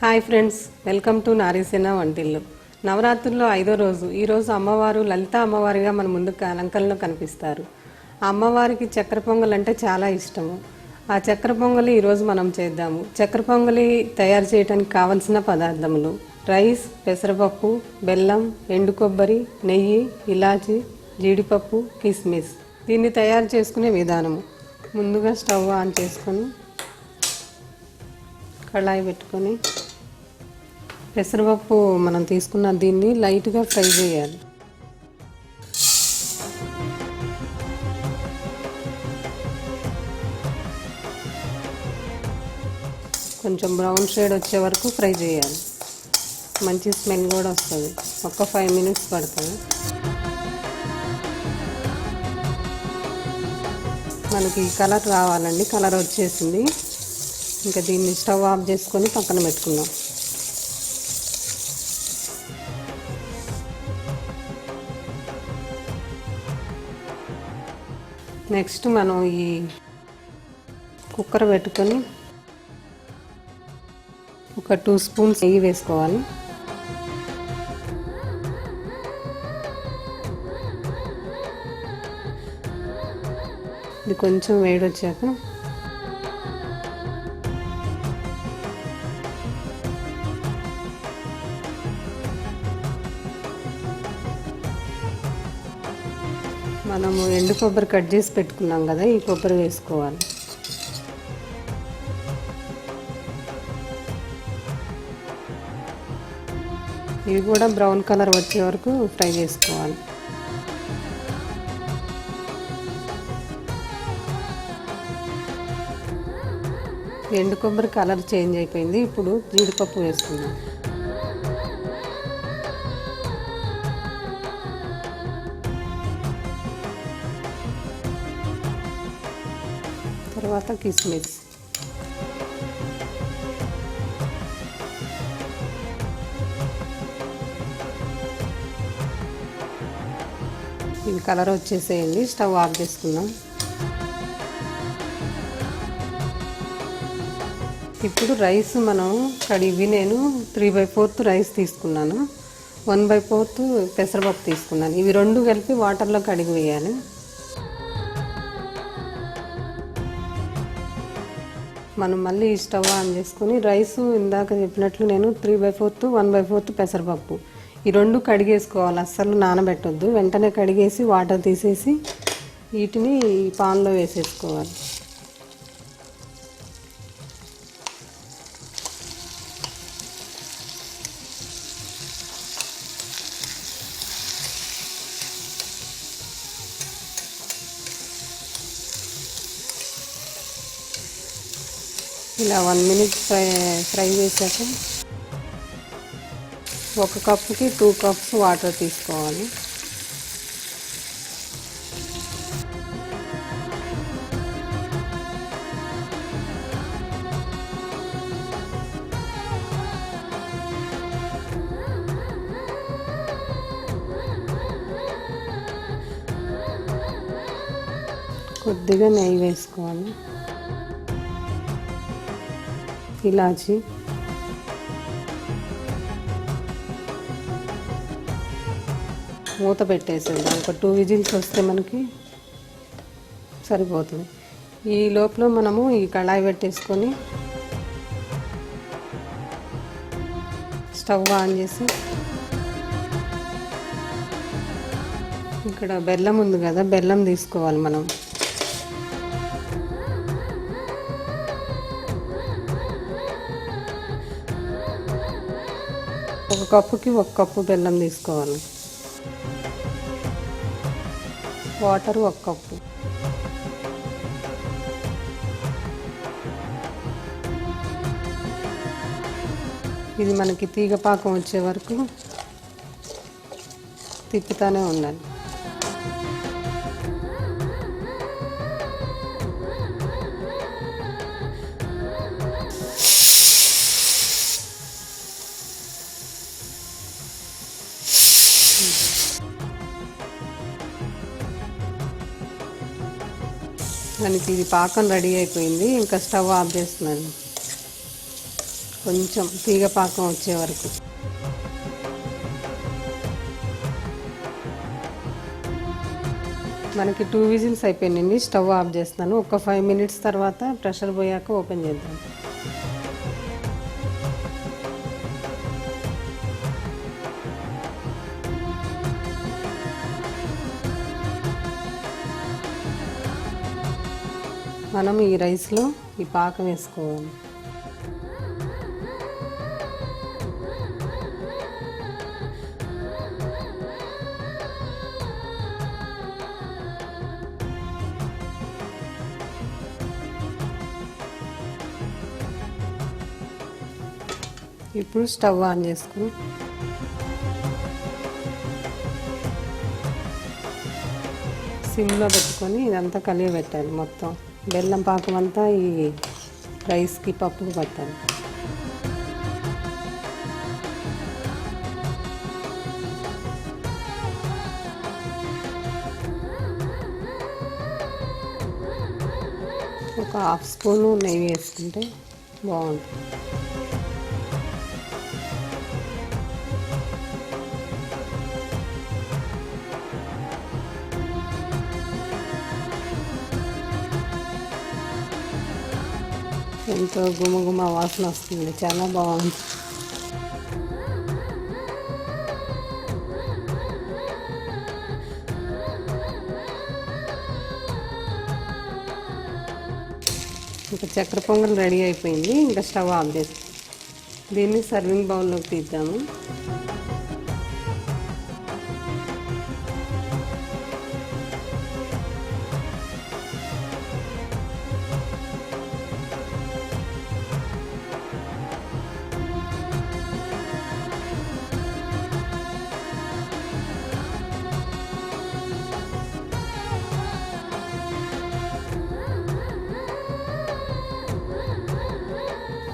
Hi friends, welcome to Naarisena వంటిల్లు. నవరాత్రుల్లో 5వ రోజు ఈరోజు అమ్మవారు లలిత అమ్మవారిగా మన ముందు అలంకరణలో కనిపిస్తారు. ఆ అమ్మవారికి చక్కెర పొంగల్ అంటే చాలా ఇష్టము. ఆ చక్కెర పొంగలి ఈరోజు మనం చేద్దాము. చక్కెర పొంగలి తయారు చేయడానికి కావలసిన పదార్థములు: రైస్, పెసరపప్పు, బెల్లం, ఎండు కొబ్బరి, నెయ్యి, ఇలాచి, జీడిపప్పు, కిస్మిస్. దీన్ని తయారు చేసుకునే విధానము: ముందుగా స్టవ్ ఆన్ చేసుకొని కళాయి పెట్టుకొని పెసరపప్పు మనం తీసుకున్న దీన్ని లైట్గా ఫ్రై చేయాలి. కొంచెం బ్రౌన్ షేడ్ వచ్చే వరకు ఫ్రై చేయాలి. మంచి స్మెల్ కూడా వస్తుంది. ఒక 5 మినిట్స్ పడుతుంది. మనకి కలర్ రావాలండి. కలర్ వచ్చేసింది. ఇంకా దీన్ని స్టవ్ ఆఫ్ చేసుకొని పక్కన పెట్టుకుందాం. నెక్స్ట్ మనం ఈ కుక్కర్ పెట్టుకొని ఒక 2 స్పూన్స్ నెయ్యి వేసుకోవాలి. ఇది కొంచెం వేడొచ్చాక మనము ఎండు కొబ్బరి కట్ చేసి పెట్టుకున్నాం కదా, ఈ కొబ్బరి వేసుకోవాలి. ఇవి కూడా బ్రౌన్ కలర్ వచ్చే వరకు ఫ్రై చేసుకోవాలి. ఎండు కొబ్బరి కలర్ చేంజ్ అయిపోయింది. ఇప్పుడు జీడిపప్పు వేసుకుందాం. తర్వాత కిస్మిస్, ఇది కలర్ వచ్చేసేయండి. స్టవ్ ఆఫ్ చేసుకుందాం. ఇప్పుడు రైస్ మనం కడిగి నేను 3/4 రైస్ తీసుకున్నాను, 1/4 పెసరపప్పు తీసుకున్నాను. ఇవి రెండు కలిపి వాటర్లో కడిగి వేయాలి. మనం మళ్ళీ స్టవ్ ఆన్ చేసుకొని రైస్ ఇందాక చెప్పినట్లు నేను 3/4, 1/4 పెసరపప్పు ఈ రెండు కడిగేసుకోవాలి. అస్సలు నానబెట్టొద్దు. వెంటనే కడిగేసి వాటర్ తీసేసి వీటిని పాన్లో వేసేసుకోవాలి. ఇలా 1 మినిట్ ఫ్రై చేశాక 1 కప్పుకి 2 కప్స్ వాటర్ తీసుకోవాలి. కొద్దిగా నెయ్యి వేసుకోవాలి. ఇలాచి, మూత పెట్టేసేది. ఒక 2 విజిల్స్ వస్తే మనకి సరిపోతుంది. ఈ లోపల మనము ఈ కళాయి పెట్టేసుకొని స్టవ్ ఆన్ చేసి ఇక్కడ బెల్లం ఉంది కదా, బెల్లం తీసుకోవాలి. మనం 1 కప్పుకి 1 కప్పు బెల్లం తీసుకోవాలి. Water 1 cup. ఇది మనకి తీగ పాకం వచ్చే వరకు తిప్పుతానే ఉండాలి. మనకి ఇది పాకం రెడీ అయిపోయింది. ఇంకా స్టవ్ ఆఫ్ చేస్తున్నాను. కొంచెం తీగ పాకం వచ్చే వరకు. మనకి 2 విజిల్స్ అయిపోయినాయండి. స్టవ్ ఆఫ్ చేస్తున్నాను. ఒక 5 మినిట్స్ తర్వాత ప్రెషర్ పోయాక ఓపెన్ చేద్దాం. మనం ఈ రైస్లో ఈ పాకం వేసుకోవాలి. ఇప్పుడు స్టవ్ ఆన్ చేసుకుని సిమ్లో పెట్టుకొని ఇదంతా కలిగి పెట్టాలి. మొత్తం బెల్లం పాకం అంతా ఈ రైస్కి పప్పుకు పట్టాలి. ఒక హాఫ్ స్పూను నెయ్యి వేసుకుంటే బాగుంటుంది. ఎంతో గుమగుమ వాసన వస్తుంది, చాలా బాగుంది. ఇంకా చక్కెర పొంగల్ రెడీ అయిపోయింది. ఇంకా స్టవ్ ఆఫ్ చేసి దీన్ని సర్వింగ్ బౌల్లోకి తీద్దాము.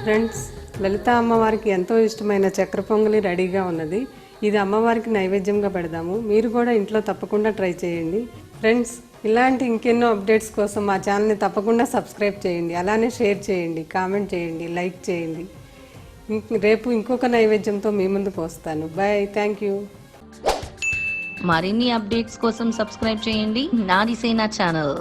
ఫ్రెండ్స్, లలిత అమ్మవారికి ఎంతో ఇష్టమైన చక్కెర పొంగలి రెడీగా ఉన్నది. ఇది అమ్మవారికి నైవేద్యంగా పెడదాము. మీరు కూడా ఇంట్లో తప్పకుండా ట్రై చేయండి. ఫ్రెండ్స్, ఇలాంటి ఇంకెన్నో అప్డేట్స్ కోసం మా ఛానల్ని తప్పకుండా సబ్స్క్రైబ్ చేయండి. అలానే షేర్ చేయండి, కామెంట్ చేయండి, లైక్ చేయండి. రేపు ఇంకొక నైవేద్యంతో మీ ముందుకు వస్తాను. Bye, thank you. మరిన్ని అప్డేట్స్ కోసం సబ్స్క్రైబ్ చేయండి నారిసేన ఛానల్.